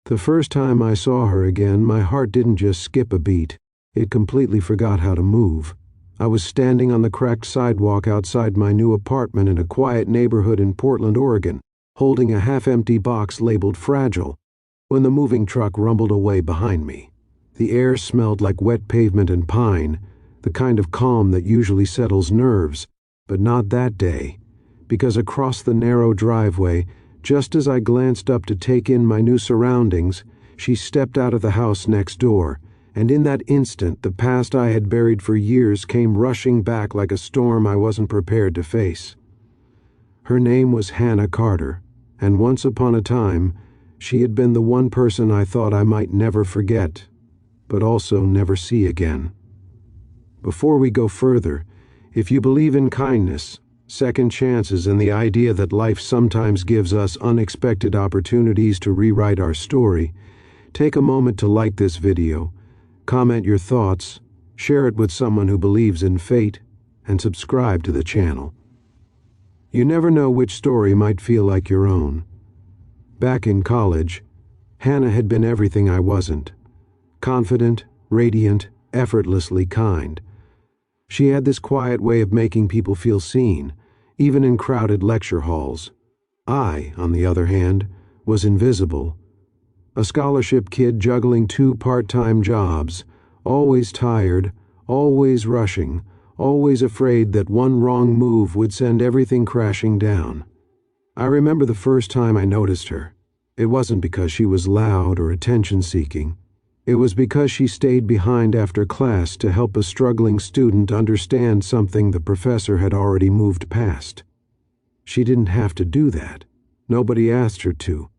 The first time I saw her again, my heart didn't just skip a beat. It completely forgot how to move. I was standing on the cracked sidewalk outside my new apartment in a quiet neighborhood in Portland, Oregon, holding a half-empty box labeled Fragile, when the moving truck rumbled away behind me. The air smelled like wet pavement and pine, the kind of calm that usually settles nerves, but not that day, because across the narrow driveway, just as I glanced up to take in my new surroundings, she stepped out of the house next door, and in that instant the past I had buried for years came rushing back like a storm I wasn't prepared to face. Her name was Hannah Carter, and once upon a time, she had been the one person I thought I might never forget, but also never see again. Before we go further, if you believe in kindness, second chances, and the idea that life sometimes gives us unexpected opportunities to rewrite our story, take a moment to like this video, comment your thoughts, share it with someone who believes in fate, and subscribe to the channel. You never know which story might feel like your own. Back in college, Hannah had been everything I wasn't. Confident, radiant, effortlessly kind. She had this quiet way of making people feel seen, even in crowded lecture halls. I, on the other hand, was invisible. A scholarship kid juggling 2 part-time jobs, always tired, always rushing, always afraid that one wrong move would send everything crashing down. I remember the first time I noticed her. It wasn't because she was loud or attention-seeking. It was because she stayed behind after class to help a struggling student understand something the professor had already moved past. She didn't have to do that. Nobody asked her to.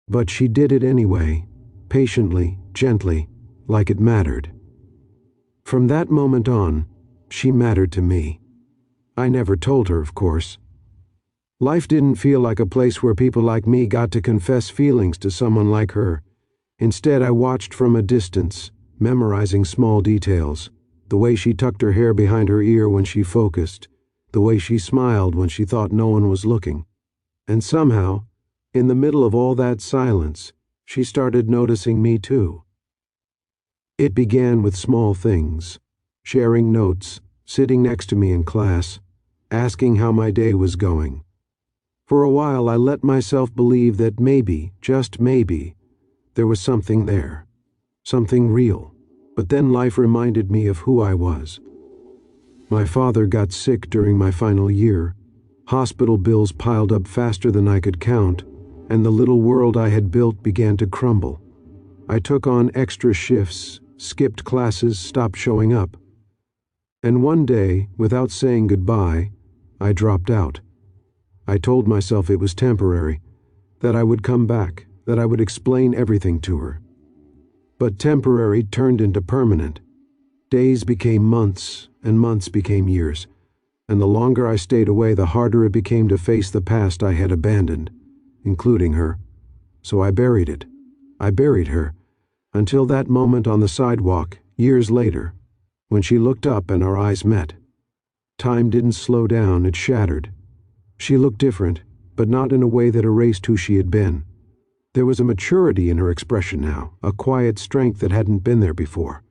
But she did it anyway, patiently, gently, like it mattered. From that moment on, she mattered to me. I never told her, of course. Life didn't feel like a place where people like me got to confess feelings to someone like her. Instead, I watched from a distance, memorizing small details, the way she tucked her hair behind her ear when she focused, the way she smiled when she thought no one was looking. And somehow, in the middle of all that silence, she started noticing me too. It began with small things, sharing notes, sitting next to me in class, asking how my day was going. For a while I let myself believe that maybe, just maybe, there was something there, something real, but then life reminded me of who I was. My father got sick during my final year. Hospital bills piled up faster than I could count, and the little world I had built began to crumble. I took on extra shifts, skipped classes, stopped showing up. And one day, without saying goodbye, I dropped out. I told myself it was temporary, that I would come back, that I would explain everything to her. But temporary turned into permanent. Days became months, and months became years, and the longer I stayed away, the harder it became to face the past I had abandoned, including her. So I buried it. I buried her, until that moment on the sidewalk, years later, when she looked up and our eyes met. Time didn't slow down, it shattered. She looked different, but not in a way that erased who she had been. There was a maturity in her expression now, a quiet strength that hadn't been there before.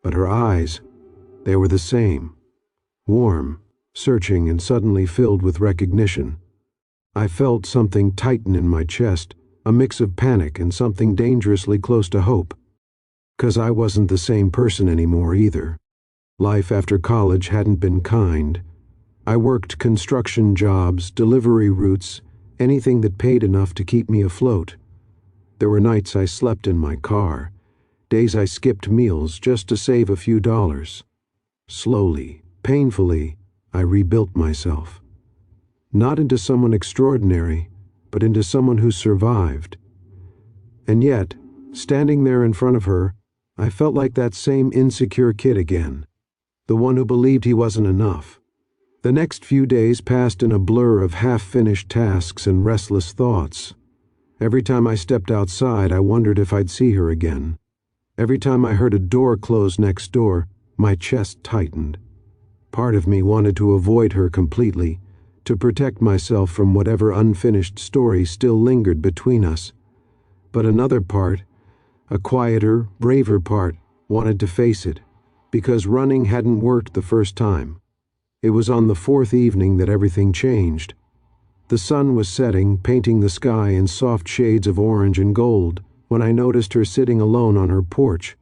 But her eyes, they were the same. Warm, searching, and suddenly filled with recognition. I felt something tighten in my chest, a mix of panic and something dangerously close to hope. 'Cause I wasn't the same person anymore either. Life after college hadn't been kind. I worked construction jobs, delivery routes, anything that paid enough to keep me afloat. There were nights I slept in my car, days I skipped meals just to save a few dollars. Slowly, painfully, I rebuilt myself. Not into someone extraordinary, but into someone who survived. And yet, standing there in front of her, I felt like that same insecure kid again, the one who believed he wasn't enough. The next few days passed in a blur of half-finished tasks and restless thoughts. Every time I stepped outside, I wondered if I'd see her again. Every time I heard a door close next door, my chest tightened. Part of me wanted to avoid her completely, to protect myself from whatever unfinished story still lingered between us. But another part, a quieter, braver part, wanted to face it, because running hadn't worked the first time. It was on the fourth evening that everything changed. The sun was setting, painting the sky in soft shades of orange and gold, when I noticed her sitting alone on her porch.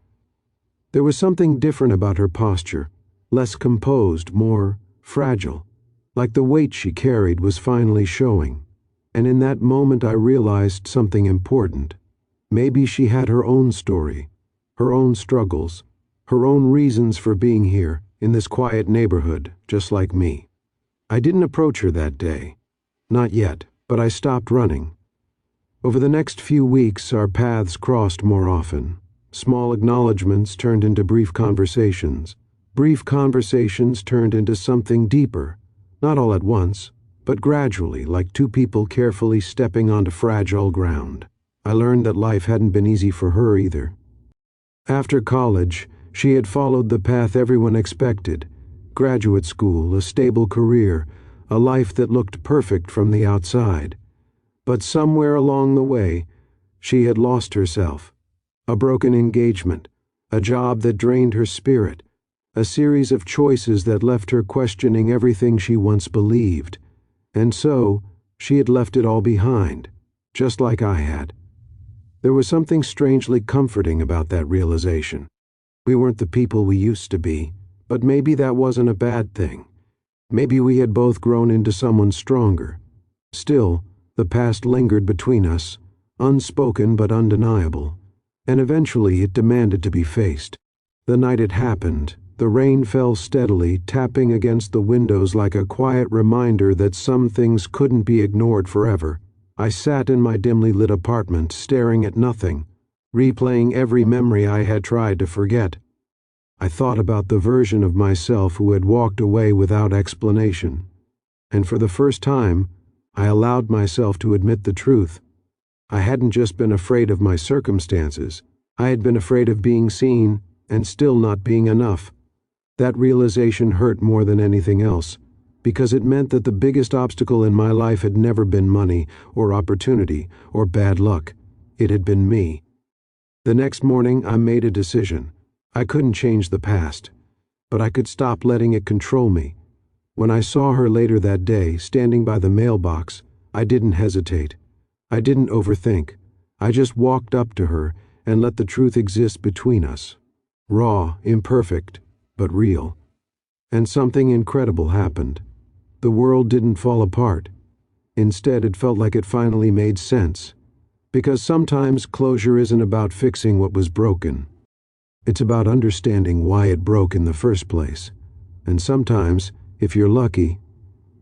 There was something different about her posture, less composed, more fragile, like the weight she carried was finally showing. And in that moment I realized something important. Maybe she had her own story, her own struggles, her own reasons for being here, in this quiet neighborhood, just like me. I didn't approach her that day. Not yet, but I stopped running. Over the next few weeks, our paths crossed more often. Small acknowledgments turned into brief conversations. Brief conversations turned into something deeper, not all at once, but gradually, like two people carefully stepping onto fragile ground. I learned that life hadn't been easy for her either. After college, she had followed the path everyone expected: graduate school, a stable career, a life that looked perfect from the outside. But somewhere along the way, she had lost herself. A broken engagement, a job that drained her spirit, a series of choices that left her questioning everything she once believed. And so, she had left it all behind, just like I had. There was something strangely comforting about that realization. We weren't the people we used to be, but maybe that wasn't a bad thing. Maybe we had both grown into someone stronger. Still, the past lingered between us, unspoken but undeniable, and eventually it demanded to be faced. The night it happened, the rain fell steadily, tapping against the windows like a quiet reminder that some things couldn't be ignored forever. I sat in my dimly lit apartment, staring at nothing, replaying every memory I had tried to forget. I thought about the version of myself who had walked away without explanation, and for the first time, I allowed myself to admit the truth. I hadn't just been afraid of my circumstances, I had been afraid of being seen and still not being enough. That realization hurt more than anything else, because it meant that the biggest obstacle in my life had never been money or opportunity or bad luck. It had been me. The next morning I made a decision. I couldn't change the past, but I could stop letting it control me. When I saw her later that day, standing by the mailbox, I didn't hesitate. I didn't overthink. I just walked up to her and let the truth exist between us. Raw, imperfect, but real. And something incredible happened. The world didn't fall apart. Instead, it felt like it finally made sense. Because sometimes closure isn't about fixing what was broken. It's about understanding why it broke in the first place. And sometimes, if you're lucky,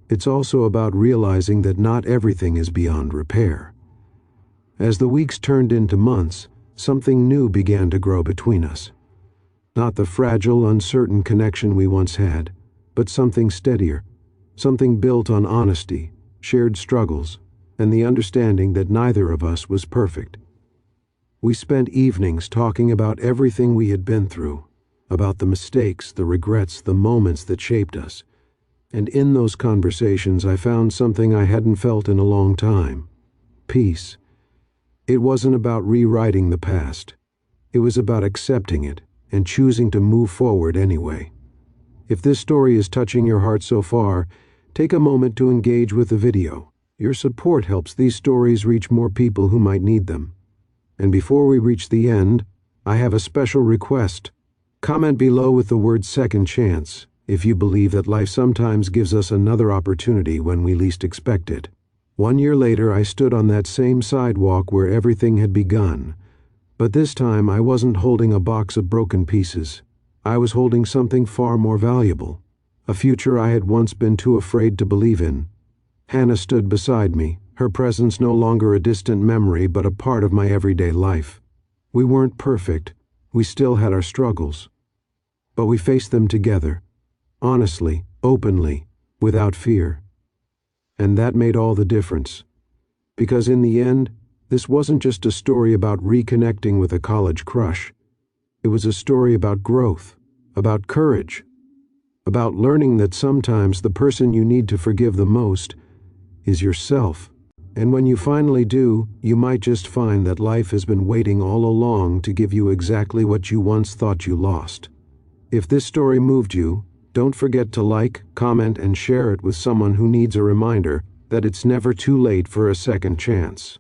it's also about realizing that not everything is beyond repair. As the weeks turned into months, something new began to grow between us. Not the fragile, uncertain connection we once had, but something steadier, something built on honesty, shared struggles, and the understanding that neither of us was perfect. We spent evenings talking about everything we had been through, about the mistakes, the regrets, the moments that shaped us. And in those conversations I found something I hadn't felt in a long time: peace. It wasn't about rewriting the past. It was about accepting it and choosing to move forward anyway. If this story is touching your heart so far, take a moment to engage with the video. Your support helps these stories reach more people who might need them. And before we reach the end, I have a special request. Comment below with the word second chance if you believe that life sometimes gives us another opportunity when we least expect it. 1 year later, I stood on that same sidewalk where everything had begun. But this time I wasn't holding a box of broken pieces. I was holding something far more valuable, a future I had once been too afraid to believe in. Hannah stood beside me, her presence no longer a distant memory but a part of my everyday life. We weren't perfect, we still had our struggles. But we faced them together, honestly, openly, without fear. And that made all the difference. Because in the end, this wasn't just a story about reconnecting with a college crush. It was a story about growth, about courage, about learning that sometimes the person you need to forgive the most is yourself. And when you finally do, you might just find that life has been waiting all along to give you exactly what you once thought you lost. If this story moved you, don't forget to like, comment, and share it with someone who needs a reminder that it's never too late for a second chance.